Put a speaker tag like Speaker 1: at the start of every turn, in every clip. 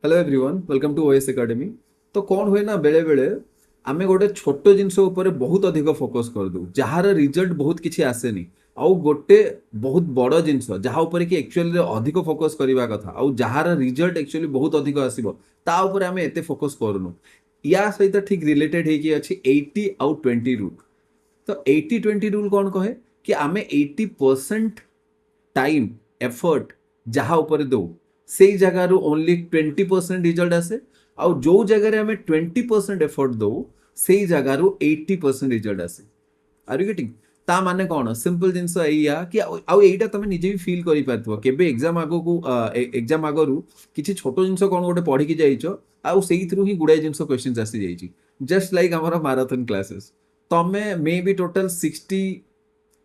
Speaker 1: Hello everyone welcome to OS academy. तो कौन हुए ना बेले बेले आमे गोटे छोट जिनस ऊपर बहुत अधिक फोकस कर दू जार रिजल्ट बहुत किसी आसेनी आउ गोटे बहुत बड़ जिनस जहाँ ऊपर कि एक्चुअली अधिक फोकस करने कथा आउ जार रिजल्ट एक्चुअली बहुत अधिक आसीबो ता ऊपर आमे एते फोकस करूनु। या सहित ठीक रिलेटेड है कि अच्छी 80 आउ 20 रूल। तो 80-20 रूल कौन कहे कि आमे 80% टाइम एफर्ट जहाँ ऊपर दो से जगार ओनली 20% रिजल्ट आसे आउ जो जगह आम 20% एफर्ट दो से जगार 80% रिजल्ट आसे। Are you getting? ता माने कौन सिंपल जिनस या कि आउ एटा तुम निजे भी फील करि पारथो केबे एग्जाम आगो को एग्जाम आगरु किछि छोट जिनस कौन गोटे पढ़ी कि जाइछो आउ सेइथरु ही गुडाय जिनस क्वेश्चंस आसी जाइछि। जस्ट लाइक हमर मैराथन क्लासेस तमे मे बी टोटल 60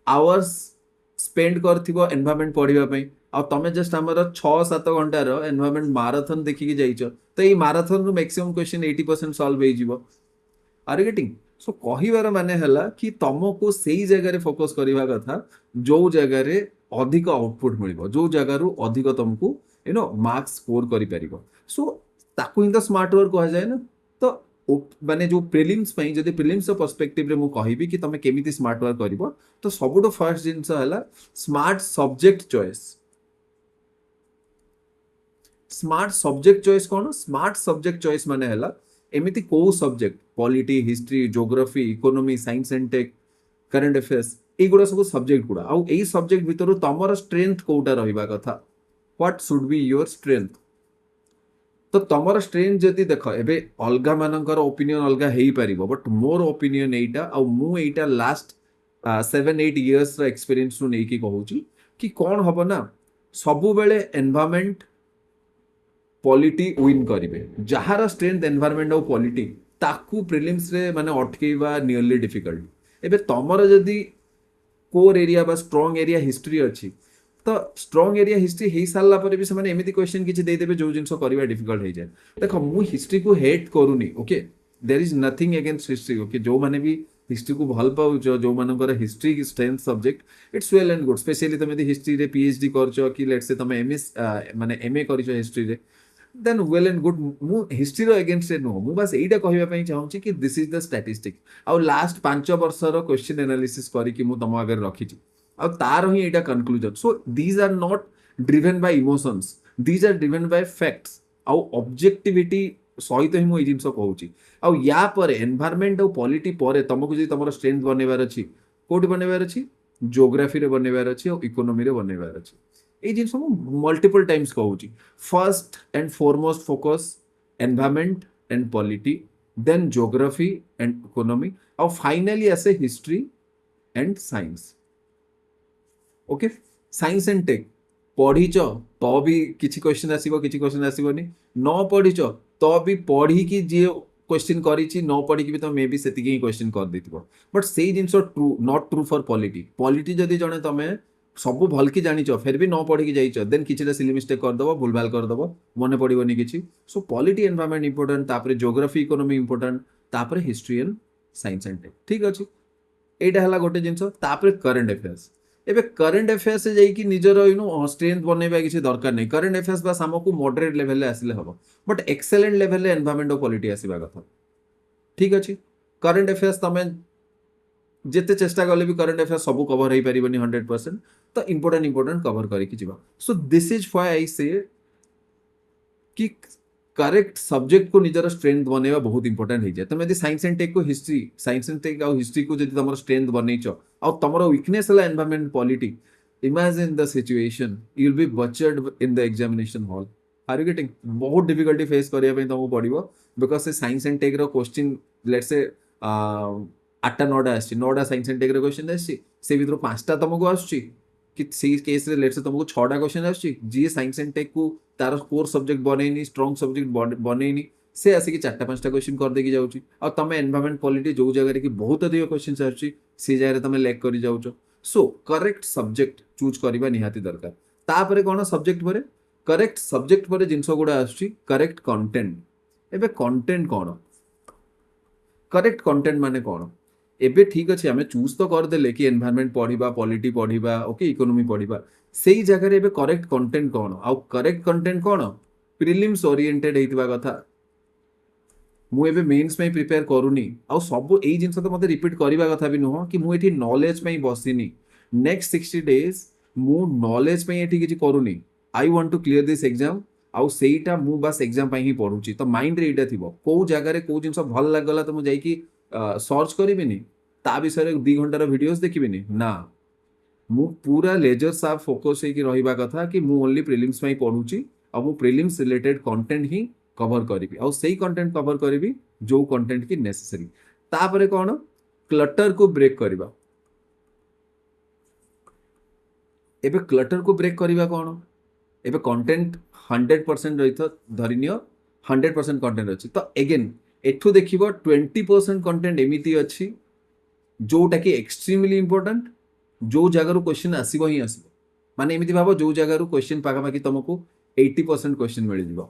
Speaker 1: आवर्स स्पेंड करथिबो एनवायरनमेंट पढ़िबा पई आ तमे जस्ट हमर 6-7 घंटार एनवायरनमेंट मैराथन देखिकी जाइछो तो ये मैराथन रो मैक्सिमम क्वेश्चन 80% सॉल्व हो जिवो। Are getting? सो कहिबार माने हला कि तुमको सेई जगह रे फोकस करबा कथा जो जगह रे अधिक आउटपुट मिलिबो जो जगह रु अधिक तुमको मार्क्स स्कोर करि परिबो। सो ताकू इन द स्मार्ट वर्क कहा जाए ना। तो माने जो प्रिलिम्स पई जदि प्रिलिम्स पर्सपेक्टिव रे मु कहिबी कि तमे केमिति स्मार्ट वर्क करिवो तो सबुठो फर्स्ट जिंस हला smart subject choice. Smart subject choice कौन? स्मार्ट सब्जेक्ट चॉइस माने हला एमिति को subject polity history geography economy science and tech current affairs एगुड़ा सब सब्जेक्ट गुड़ा आउ एई सब्जेक्ट भितर तमर स्ट्रेंथ कोटा रहिबा कथा what should be your strength. तो तमर स्ट्रेंथ जदि देख एबे अलगा मानकर ओपिनियन अलगा हेई परिबो बट मोर ओपिनियन एटा आउ मु एटा लास्ट 7-8 इयर्स रो एक्सपीरियंस नु नेकी कहूची कि कौन हबो ना सबु बेले एनवायरनमेंट पॉलिटी विन करिवे जहार स्ट्रेंथ एनवायरनमेंट और पॉलिटी ताकू प्रिलिम्स रे माने अटकेबा नियरली डिफिकल्ट। एबे तमर जदि कोर एरिया बा स्ट्रांग एरिया हिस्ट्री अच्छी तो स्ट्रांग एरिया हिस्ट्री हो सारा पर भी से एमती क्वेश्चन किसी देदेवे जो जिन करवा डिफिकल्ट हो जाए। देख मु हिस्ट्री को हेट करूनी okay there is nothing against history okay जो माने भी हिस्ट्री को भल पाउच जो मानकर history strength subject it's well and good specially तुम हिस्ट्री रे पीएचडी कर कि लेट्स से तुम एमएस माने एमए कर हिस्ट्री रे देन वेल एंड गुड मु हिस्ट्री रो अगेंस्ट रे नुह मु बस एटा कहबा पई चाहूची कि दिस इज द स्टैटिस्टिक आउ लास्ट 5 वर्ष रो क्वेश्चन एनालिसिस करी कि मु तम आगे रखी और तार ही एटा conclusion. So these are not driven by emotions these are driven by facts आउ ऑब्जेक्टिविटी सहित ही मुझे जिन कहूँ आउ या पर एनवायरनमेंट और पॉलिटी पर तुमको जी तुम स्ट्रेंथ बनवार अच्छी कौटी बनवार अच्छी ज्योग्राफी रे बनवार अच्छी और इकोनॉमी रे बनवार अच्छी ये जिन मल्टीपल टाइम्स कहूँ। First and foremost focus environment and polity then geography and economy और फाइनली आसे history and science. Okay science and tech पढ़ीच तो भी किसी क्वेश्चन आसीबो किसी क्वेश्चन आसीबोनी न पढ़ीच तो भी पढ़ी कि जे क्वेश्चन करिछि न पढ़ी कि भी तो मे बी सेतिकी ही क्वेश्चन कर देथिबो बट सेई जिंस true not true for polity. Polity जदि जने तमे सब भल कि जानिच फिर भी न पढ़ी जाइछ देन किछिटा सिली मिस्टेक कर दबो भूलभाल कर दबो मने पड़िबोनी किछि। सो पॉलिटी एनवायरनमेंट इंपोर्टेंट तापर ज्योग्राफी इकोनॉमी इंपोर्टेंट तापर history and science and tech ठीक अछि एटा हला गोटे जिंस। तापर करंट अफेयर्स एबे करंट अफेयर्स से जाइए निजर स्ट्रेंथ बनवा किसी दरकार नहीं करंट अफेयर्स बस आमको मॉडरेट लेवल आसिले हम बट एक्सेलेंट लेवल एनवायरनमेंट और पॉलिटी आसवा कथा ठीक अच्छे। करंट अफेयर्स तुम जिते चेष्टा कले भी करंट अफेयर्स सब कवर हो पार 100% तो इंपोर्टेंट कवर करके जीवा। सो दिस इज व्हाई आई से कि करेक्ट सब्जेक्ट को निजर स्ट्रेंथ बनवा बहुत इंपोर्टेंट हो जाए। तुम यदि साइंस एंड टेक को history science and tech history को जब तुम स्ट्रेंथ बनईच और तुम वीकनेस है environment polity imagine the situation you will be butchered in the examination hall. Are you getting? बहुत डिफिकल्टी फेस करने तुमको पड़ो because say science and tech question let's say 8टा 9टा आस 9टा साइंस एंड टेक क्वेश्चन से भर 5टा तुमको आसुची कि केस रे लेट्स से तुमको 6टा क्वेश्चन आसुची जी साइंस एंड टेक को तार कोर सब्जेक्ट बनईनी स्ट्रंग सब्जेक्ट बनईनी से आसिक 4टा 5टा क्वेश्चन कर देकी जाउची और तुम एनवायरनमेंट पॉलिटी जो जगह कि बहुत अधिक क्वेश्चन आसुची से जगह तुम लैक कर जाउछ। सो करेक्ट सब्जेक्ट चूज करबा निहाती दरकार। तापरे कोन सब्जेक्ट परे करेक्ट सब्जेक्ट पर जिनस गुड़ा आसुची करेक्ट कंटेंट। एबे कंटेंट कोन करेक्ट कंटेंट माने कोन एबे ठीक अच्छे आम चूज तो करदे कि एनवायरनमेंट पढ़ा पॉलिटी पढ़ा ओके इकोनॉमी पढ़ा से ही जगह एबे करेक्ट कंटेंट कौन आउ करेक्ट कंटेंट कौन प्रिलिम्स ओरिएंटेड हेतिबा कथा मु एबे मेंस में प्रिपेयर करूनी आ सब एई जिंस तो मते रिपीट करबा कथा भी नुह कि मु एठी नॉलेज में बसिनी नेक्स्ट 60 डेज मु नॉलेज में एठी किछि करूनी I want to clear this exam आउ सेईटा मु बस एग्जाम ପାଇଁ ହିଁ ପଢୁଛି ତ ମାଇंड रे ଏଇଟା ଥିବ କୋଉ ଜାଗାରେ କୋଉ ଜିନିଷ ଭଲ ଲାଗଲା ତ ମୁଁ ଯାଇକି सर्च କରିବିନି ତା ବିଷୟରେ 2 ଘଣ୍ଟାର ଭିडियोस ଦେଖିବିନି ନା मु पूरा लेजर साफ फोकस ହେଇକି ରହିବା କଥା कि मु ओनली प्रिलिम्स ପାଇଁ ପଢୁଛି ଆଉ ମୁଁ ପ୍ରିଲିम्स रिलेटेड कंटेंट ही कवर करी आउ सेही कंटेंट कवर करी जो कंटेंट की नेसेसरी तापरे कौन क्लटर को ब्रेक करबा एबे क्लटर को ब्रेक करबा कौन एबे कंटेंट 100% रही धरिनियो 100% कंटेंट अच्छी तो अगेन एठू देखिबो 20% कंटेंट एमिति अच्छी जोटा कि एक्सट्रीमली इंपोर्टेंट जो जगार क्वेश्चन आसब ही आसब माने एमिति भाव जो जगार क्वेश्चन पाखापाखि तुमको 80% क्वेश्चन मिल जाव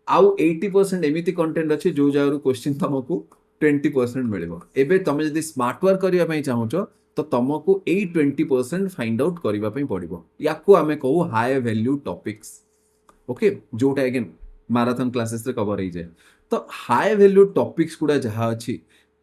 Speaker 1: आउ 80% एमिति कंटेंट अच्छी जो जगार क्वेश्चन तुमको 20% मिल एबे तुम जदि स्मार्ट वर्क करने चाहूच तो तुमको यही 20% फाइंड आउट करने पड़ो या आम कहू हाई वैल्यू टॉपिक्स ओके जोटा अगेन माराथन क्लासेस रे कवर हो जाए तो हाई वैल्यू टॉपिक्स गुड़ा जहाँ अच्छी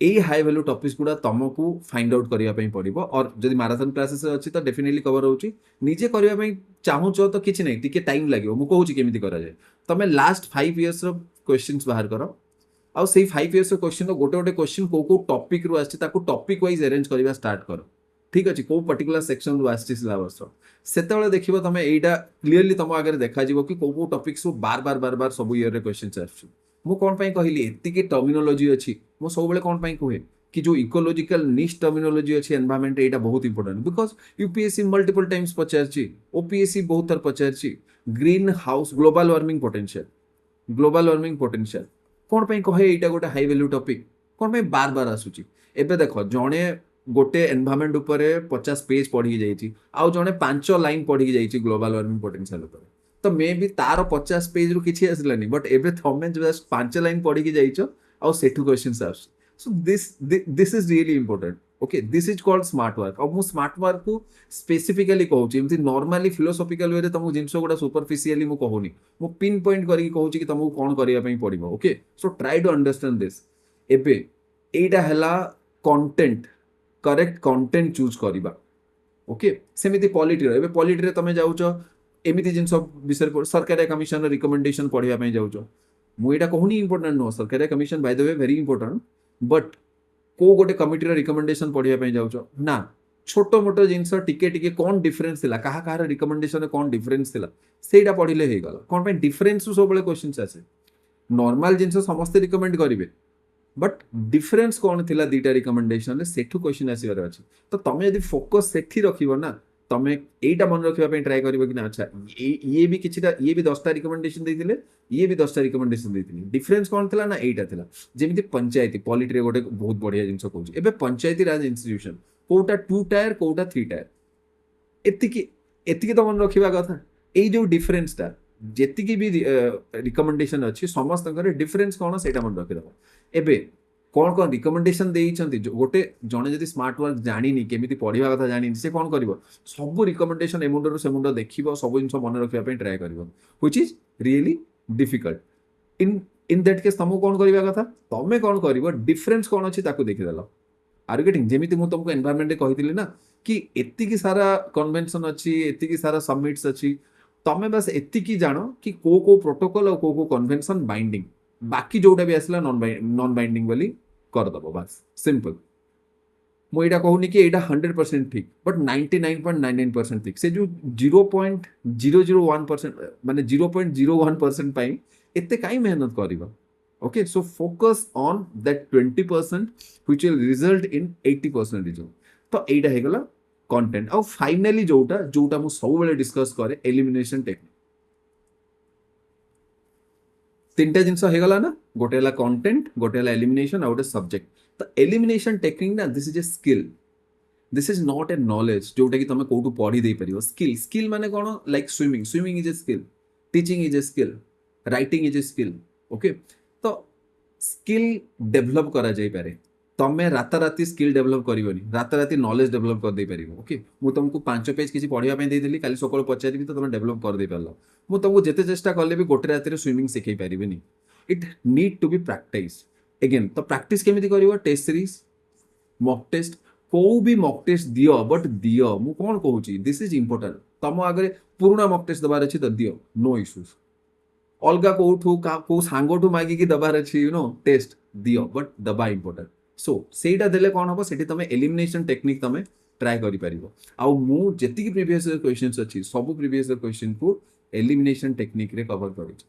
Speaker 1: यही हाई वैल्यू टॉपिक्स गुड़ा तुमको फाइंड आउट करने पड़ो और जब माराथन क्लासेस अच्छी तो डेफिनेटली कवर होची निजे करने चाहूच तो किसी नहीं टी टाइम लगे मुझे कहूँ केमी कराए तुम लास्ट 5 years क्वेश्चन बाहर कर आउ से 5 years क्वेश्चन गोटे गोटे क्वेश्चन को टॉपिक रु आसी टॉपिक वाइज अरेंज करवा स्टार्ट कर ठीक अच्छे कौ पर्टिकुलर सेक्शन रु आसी सिलेबस से देखिए तुम यहाँ क्लीयरली तुम आगे देखा कि कौ टॉपिक्स बार बार बार बार सब ईयर क्वेश्चन आसुँ मु कौन कहली एति टर्मिनोलॉजी अच्छी मु सब कौन कहे कि जो इकोलॉजिकल निश टर्मिनोलॉजी अच्छी एनवायरनमेंट यहाँ बहुत important because UPSC multiple times पचार ओपीएससी बहुत थर पचार greenhouse global warming potential कौन कहे यहाँ गोटे हाई वैल्यू टॉपिक कौन बार बार आसूची एबे देख जड़े गोटे एनवायरनमेंट उपरे 50 पेज पढ़ी जाइए आउ जड़े 5 लाइन पढ़ी जाइए ग्लोबल वार्मिंग पोटेंशियल उपरे तो मे भी तार 50 पेज रु किछि आसलानी बट एबे थमे जस्ट 5 लाइन पढ़ी जाइछो आउ सेठु क्वेश्चंस आस so this is really important okay this is called smart work अब मु स्मार्ट वर्क को स्पेसिफिकली कहूची एमती नॉर्मली फिलोसॉफिकल वे रे तुमको जिंस गुडा सुपरफिशियली मु कहूनी मु पिन पॉइंट करके कहूची कि तुमको कोन करिया पई पड़िबो okay so try to understand this एबे एटा हला कंटेंट करेक्ट कंटेंट चूज करबा ओके सेमिति पॉलिटी रे पॉलिटी रे तमे जाउछ एमिति जिन विषय सरकारी कमिशन रिकमेंडेशन पढ़ाई जाऊँ मुझे कहूनी इंपोर्टेंट नुह सरकारी commission by the way very important but को गोटे कमिटी रिकमेंडेशन पढ़ाई जाऊँ ना छोट मोट जिनस टिके टिके कौन डिफरेन्स थिला कहा कहार रिकमेंडेशन कौन डिफरेन्स थिला सेटा पढ़ले हो गला कौन पे डिफरेन्स सब क्वेश्चन आसे नॉर्मल जिनस समस्ते रिकमेंड करेंगे बट डिफरेन्स कौन थिला दीटा रिकमेंडेशन सेठू क्वेश्चन आसबार अच्छे तो तुम यदि फोकस सेठी रखिबो ना तुम यहीटा मन रखा ट्राए कर कि अच्छा ये भी किसी ये भी 10टा रिकमेंडेशन देते ये भी 10टा रिकमेंडेशन देते डिफरेन्स कौन था ना यहीटा था जमी पंचायती पॉलिटी गोटे बहुत बढ़िया जिन कहूँ एवं पंचायती राज इंस्टीट्यूशन कोटा 2 टायर कोटा 3 टायर एति तो मन रखा कथा ये जो डिफरेन्सटा जी भी रिकमेंडेशन अच्छी समस्त डिफरेन्स कौन से मन रखिद एवं कौन कौन रिकमेंडेशन देइछंती गोटे जने जदि स्मार्ट वर्क जानिनी केमिति पढ़िबा कथा जानिनी से कौन करिवो सब रिकमेंडेशन ए मुंडरो से मुंड देखिबो सब जिंस मन रखिबा पे ट्राई करिवो which is really difficult in that case तुमको कौन करिबा कथा तमे कौन करिवो डिफरेंस कौन अछि ताको देखि देलो आर गेटिंग जेमिति मु तुमको एनवायरनमेंट कहितली ना कि एतिकी सारा कन्वेंशन अछि एतिकी सारा समिट्स अछि तमे बस एतिकी जानो कि को प्रोटोकॉल और को कन्वेंशन बाइंडिंग बाकी जोटा भी आसला नॉन बाइंडिंग वाली कर दबो बस सिंपल मुझे कहूनी कि यहाँ 100% ठीक बट 99.99% ठीक से जो 0.001% माने 0.01% पाई एते काई मेहनत करिबा okay so focus on that 20% which will result in 80% result तो एटा हे गला कंटेंट और फाइनली जोटा मु सब बेले डिस्कस करे एलिमिनेशन टेक्निक 3टा जिनस हो गला ना गोटे हला कंटेंट गोटे हला एलिमिनेशन और गोटे सब्जेक्ट तो एलिमिनेशन टेक्निक ना this is a skill this is not a knowledge जोटा कि तुम कौटू पढ़ी दे परियो स्किल माने कौन like swimming is a skill teaching is a skill writing is a skill okay तो स्किल डेभलप करा जाई पारे तमें राताराति स्किल डेभलप करनी राताराति नॉलेज डेभलप कर दे पार ओके मुझे तुमको 5 पेज किसी पढ़ाई देती काली सकाल पचारि तो तुम डेभलप कर दे पार ମୁଁ ତମକୁ ଯେତେ ଚେଷ୍ଟା କଲେ ବି ଗୋଟେ ରାତିରେ ସୁଇମିଂ ଶିଖେଇ ପାରିବିନି। It need to be practice. Again ତ ପ୍ରାକ୍ଟିସ୍ କେମିତି କରିବ? ଟେଷ୍ଟ ସିରିଜ୍, ମକ୍ ଟେଷ୍ଟ, କୋଉ ବି ମକ୍ ଟେଷ୍ଟ ଦିଅ, ବଟ୍ ଦିଅ। ମୁଁ କ'ଣ କହୁଛି, ଦିସ୍ ଇଜ୍ ଇମ୍ପୋର୍ଟାଣ୍ଟ। ତମ ଆଗରେ ପୁରୁଣା ମକ୍ ଟେଷ୍ଟ ଦେବାର ଅଛି ତ ଦିଅ, ନୋ ଇସ୍ୟୁଜ୍। ଅଲଗା କୋଉଠୁ କୋଉ ସାଙ୍ଗଠୁ ମାଗିକି ଦେବାର ଅଛି ଟେଷ୍ଟ ଦିଅ, ବଟ୍ ଦେବା ଇମ୍ପୋର୍ଟାଣ୍ଟ। ସୋ ସେଇଟା ଦେଲେ କ'ଣ ହବ, ସେଠି ତମେ ଏଲିମିନେସନ୍ ଟେକ୍ନିକ୍ ତମେ ଟ୍ରାଏ କରିପାରିବ। ଆଉ ମୁଁ ଯେତିକି ପ୍ରିଭିୟସ୍ ଇୟର୍ କ୍ୱେଶ୍ଚନ୍ସ ଅଛି ସବୁ ପ୍ରିଭିୟସ୍ ଇୟର୍ କ୍ୱେଶ୍ଚନ୍କୁ ଏଲିମିନେସନ୍ ଟେକ୍ନିକ୍ରେ କଭର୍ କରିଛି।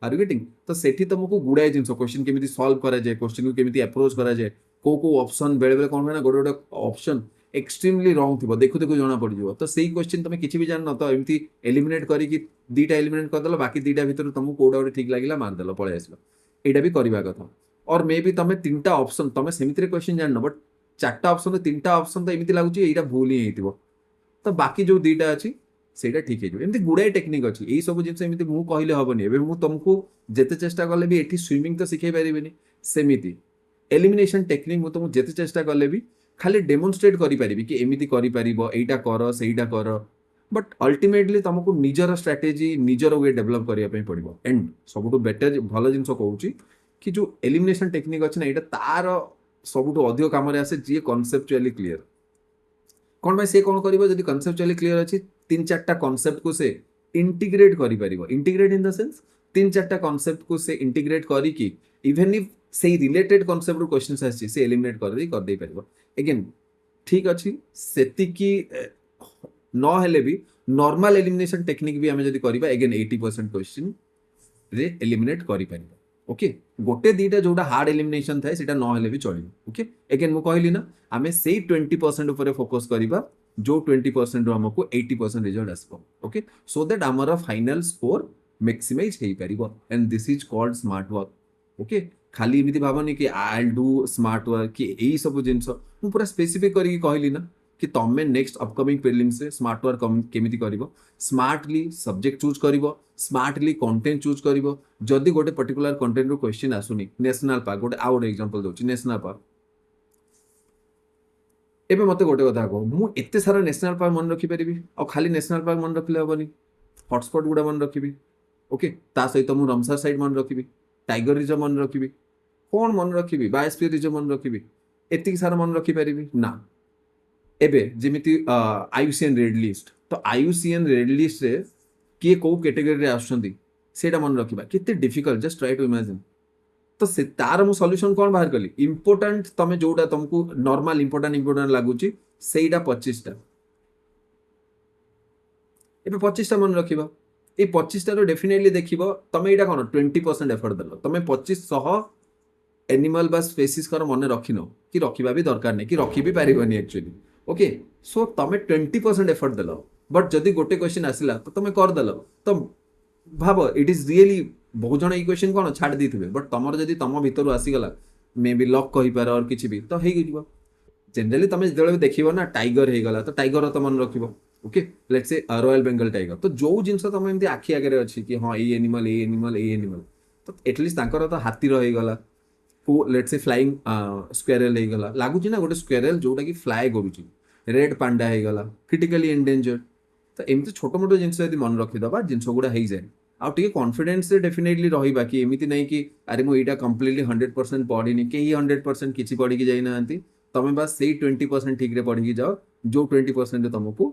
Speaker 1: Are you getting? ତ ସେଠି ତମକୁ ଗୁଡ଼ାଏ ଜିନିଷ, କ୍ୱେଶ୍ଚନ୍ କେମିତି ସଲ୍ଭ କରାଯାଏ, କ୍ୱେଶ୍ଚନ୍କୁ କେମିତି ଆପ୍ରୋଚ୍ କରାଯାଏ, କୋଉ ଅପସନ୍, ବେଳେବେଳେ କ'ଣ ହୁଏ ନା ଗୋଟେ ଗୋଟେ ଅପସନ୍ ଏକ୍ସଟ୍ରିମଲି ରଙ୍ଗ ଥିବ, ଦେଖୁ ଦେଖୁ ଜଣା ପଡ଼ିଯିବ। ତ ସେଇ କ୍ୱେଶ୍ଚନ୍ ତମେ କିଛି ବି ଜାଣିନ, ତ ଏମିତି ଏଲିମିନେଟ୍ କରିକି ଦିଟା ଏଲିମିନେଟ୍ କରିଦେଲ, ବାକି ଦିଟା ଭିତରୁ ତମକୁ କୋଉଟା ଗୋଟେ ଠିକ୍ ଲାଗିଲା ମାରିଦେଲ, ପଳେଇ ଆସିଲ। ଏଇଟା ବି କରିବା କଥା। ଅର୍ ମେ ବି ତମେ ତିନିଟା ଅପସନ୍, ତମେ ସେମିତିରେ କ୍ୱେଶ୍ଚନ୍ ଜାଣିନ, ବଟ୍ ଚାରିଟା ଅପସନ୍, ତିନିଟା ଅପସନ୍ ତ ଏମିତି ଲାଗୁଛି ଏଇଟା ଭୁଲ ହିଁ ହେଇଥିବ, ତ ବାକି ଯୋଉ ଦିଟା ଅଛି ସେଇଟା ଠିକ୍ ହେଇଯିବ। ଏମିତି ଗୁଡ଼ାଏ ଟେକ୍ନିକ୍ ଅଛି। ଏଇ ସବୁ ଜିନିଷ ଏମିତି ମୁଁ କହିଲେ ହବନି। ଏବେ ମୁଁ ତମକୁ ଯେତେ ଚେଷ୍ଟା କଲେ ବି ଏଠି ସୁଇମିଂ ତ ଶିଖେଇ ପାରିବିନି, ସେମିତି ଏଲିମିନେସନ୍ ଟେକ୍ନିକ୍ ମୁଁ ତମକୁ ଯେତେ ଚେଷ୍ଟା କଲେ ବି ଖାଲି ଡେମନଷ୍ଟ୍ରେଟ୍ କରିପାରିବି କି ଏମିତି କରିପାରିବ, ଏଇଟା କର, ସେଇଟା କର, ବଟ୍ ଅଲ୍ଟିମେଟଲି ତମକୁ ନିଜର ଷ୍ଟ୍ରାଟେଜି, ନିଜର ୱେ ଡେଭଲପ୍ କରିବା ପାଇଁ ପଡ଼ିବ। ଏଣ୍ଡ ସବୁଠୁ ବେଟର ଭଲ ଜିନିଷ କହୁଛି କି ଯୋଉ ଏଲିମିନେସନ୍ ଟେକ୍ନିକ୍ ଅଛି ନା, ଏଇଟା ତାର ସବୁଠୁ ଅଧିକ କାମରେ ଆସେ ଯିଏ କନସେପ୍ଚୁଆଲି କ୍ଲିୟର। କ'ଣ ପାଇଁ? ସେ କ'ଣ କରିବ, ଯଦି କନସେପ୍ଚୁଆଲି କ୍ଲିୟର ଅଛି, ତିନି ଚାରିଟା କନସେପ୍ଟକୁ ସେ ଇଣ୍ଟିଗ୍ରେଟ୍ କରିପାରିବ। ଇଣ୍ଟିଗ୍ରେଟ୍ ଇନ୍ ଦ ସେନ୍ସ ତିନି ଚାରିଟା କନସେପ୍ଟକୁ ସେ ଇଣ୍ଟିଗ୍ରେଟ୍ କରିକି ଇଭେନ୍ ଇଫ୍ ସେଇ ରିଲେଟେଡ୍ କନସେପ୍ଟରୁ କ୍ୱେଶ୍ଚନ୍ସ ଆସିଛି, ସେ ଏଲିମିନେଟ୍ କରିଦେଇ ପାରିବ। ଏଗେନ୍ ଠିକ୍ ଅଛି, ସେତିକି ନହେଲେ ବି ନର୍ମାଲ ଏଲିମିନେସନ୍ ଟେକ୍ନିକ୍ ବି ଆମେ ଯଦି କରିବା, ଏଗେନ୍ 80% କ୍ୱେଶ୍ଚନ୍ରେ ଏଲିମିନେଟ୍ କରିପାରିବା। ଓକେ, ଗୋଟେ ଦିଟା ଯୋଉଟା ହାର୍ଡ ଏଲିମିନେସନ୍ ଥାଏ ସେଟା ନହେଲେ ବି ଚଳିବ। ଓକେ, ଏଗେନ୍ ମୁଁ କହିଲି ନା, ଆମେ ସେଇ 20% ଉପରେ ଫୋକସ୍ କରିବା ଯୋଉ 20%ରୁ ଆମକୁ 80% ରେଜଲ୍ଟ ଆସିବ। ଓକେ, ସୋ ଦ୍ୟାଟ୍ ଆମର ଫାଇନାଲ ସ୍କୋର ମ୍ୟାକ୍ସିମାଇଜ୍ ହେଇପାରିବ। And this is called smart work. Okay, ଖାଲି ଏମିତି ଭାବନି କି ଆଇ ଡୁ ସ୍ମାର୍ଟ ୱାର୍କ କି ଏଇ ସବୁ ଜିନିଷ। ମୁଁ ପୁରା ସ୍ପେସିଫିକ୍ କରିକି କହିଲି ନା କି ତମେ ନେକ୍ସଟ ଅପକମିଂ ପ୍ରିଲିମ୍ସରେ ସ୍ମାର୍ଟ ୱାର୍କ କେମିତି କରିବ, ସ୍ମାର୍ଟଲି ସବଜେକ୍ଟ ଚୁଜ୍ କରିବ, ସ୍ମାର୍ଟଲି କଣ୍ଟେଣ୍ଟ ଚୁଜ୍ କରିବ। ଯଦି ଗୋଟେ ପର୍ଟିକୁଲାର କଣ୍ଟେଣ୍ଟରୁ କ୍ୱେଶ୍ଚନ୍ ଆସୁନି, ନ୍ୟାସନାଲ ପାର୍କ ଗୋଟେ, ଆଉ ଗୋଟେ ଏକ୍ସାମ୍ପଲ୍ ଦେଉଛି, ନ୍ୟାସନାଲ ପାର୍କ। ଏବେ ମୋତେ ଗୋଟେ କଥା କହ, ମୁଁ ଏତେ ସାରା ନ୍ୟାସନାଲ ପାର୍କ ମନେ ରଖିପାରିବି? ଆଉ ଖାଲି ନ୍ୟାସନାଲ ପାର୍କ ମନେ ରଖିଲେ ହବନି, ହଟସ୍ପଟ୍ ଗୁଡ଼ା ମନେ ରଖିବି। ଓକେ, ତା ସହିତ ମୁଁ ରମସାର ସାଇଟ୍ ମନେ ରଖିବି, ଟାଇଗର ରିଜର୍ଭ ମନେ ରଖିବି, କ'ଣ ମନେ ରଖିବି, ବାୟୋସ୍ଫିୟର ରିଜର୍ଭ ମନେ ରଖିବି, ଏତିକି ସାରା ମନେ ରଖିପାରିବି ନା। ଏବେ ଯେମିତି IUCN ରେଡ୍ ଲିଷ୍ଟ, ତ IUCN ରେଡ୍ ଲିଷ୍ଟରେ କିଏ କୋଉ କ୍ୟାଟେଗୋରୀରେ ଆସୁଛନ୍ତି ସେଇଟା ମନେ ରଖିବା କେତେ difficult, just try to imagine. ତ ସେ ତାର ମୁଁ ସଲ୍ୟୁସନ୍ କ'ଣ ବାହାର କଲି, ଇମ୍ପୋର୍ଟାଣ୍ଟ ତମେ ଯୋଉଟା ତମକୁ ନର୍ମାଲ ଇମ୍ପୋର୍ଟାଣ୍ଟ ଲାଗୁଛି ସେଇଟା 25ଟା। ଏବେ 25ଟା ମନେ ରଖିବ। এই 25টাରୁ ଡେଫିନେଟଲି ଦେଖିବ ତମେ ଏଇଟା କ'ଣ 20% ଏଫର୍ଟ ଦେଲ, ତମେ 2500 ଏନିମାଲ ବା ସ୍ପେସିସ୍ଙ୍କର ମନେ ରଖିନ, କି ରଖିବା ବି ଦରକାର ନାହିଁ, କି ରଖି ବି ପାରିବନି ଆକ୍ଚୁଆଲି। ଓକେ, ସୋ ତମେ 20% ଏଫର୍ଟ ଦେଲ, ବଟ୍ ଯଦି ଗୋଟେ କ୍ୱେଶ୍ଚନ୍ ଆସିଲା ତ ତମେ କରିଦେଲ। ତ ଭାବ, ଇଟ୍ ଇଜ୍ ରିଏଲି, ବହୁତ ଜଣ ଏଇ କ୍ୱେଶ୍ଚନ୍ କ'ଣ ଛାଡ଼ି ଦେଇଥିବେ, ବଟ୍ ତମର ଯଦି ତମ ଭିତରୁ ଆସିଗଲା, ମେ ବି ଲକ୍ କହିପାର ଅର୍ କିଛି ବି, ତ ହେଇଯିବ। ଜେନେରାଲି ତମେ ଯେତେବେଳେ ବି ଦେଖିବ ନା, ଟାଇଗର ହେଇଗଲା ତ ଟାଇଗର ତ ମନେ ରଖିବ। ଓକେ, ଲେଟ୍ସ ସେ ରୟାଲ ବେଙ୍ଗଲ ଟାଇଗର, ତ ଯୋଉ ଜିନିଷ ତମେ ଏମିତି ଆଖି ଆଗରେ ଅଛି କି ହଁ ଏଇ ଏନିମାଲ, ତ ଏଟଲିଷ୍ଟ ତାଙ୍କର ତ ହାତୀର ହେଇଗଲା, ଲେଟ୍ସ ସେ ଫ୍ଲାଇଂ ସ୍କ୍ୱେରେଲ ହେଇଗଲା, ଲାଗୁଛି ନା ଗୋଟେ ସ୍କ୍ୱେରେଲ ଯୋଉଟା କି ଫ୍ଲାଏ କରୁଛି, ରେଡ୍ ପାଣ୍ଡା ହେଇଗଲା, କ୍ରିଟିକାଲି ଏଣ୍ଡେଞ୍ଜର୍ଡ। ତ ଏମିତି ଛୋଟ ମୋଟ ଜିନିଷ ଯଦି ମନେ ରଖିଦବା, ଜିନିଷ ଗୁଡ଼ା ହେଇଯାଏ। ଆଉ ଟିକେ କନଫିଡେନ୍ସରେ ଡେଫିନେଟଲି ରହିବା କି ଏମିତି ନାହିଁ କି ଆରେ ମୁଁ ଏଇଟା କମ୍ପ୍ଲିଟଲି 100% ପଢ଼ିନି, କେହି 100% କିଛି ପଢ଼ିକି ଯାଇନାହାନ୍ତି। ତମେ ବାସ୍ ସେଇ 20% ଠିକ୍ରେ ପଢ଼ିକି ଯାଅ, ଯୋଉ 20%ରେ ତମକୁ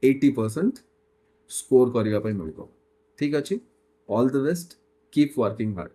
Speaker 1: 80% ସ୍କୋର କରିବା ପାଇଁ ମିଳିବ। ଠିକ୍ ଅଛି, all the best, keep working hard.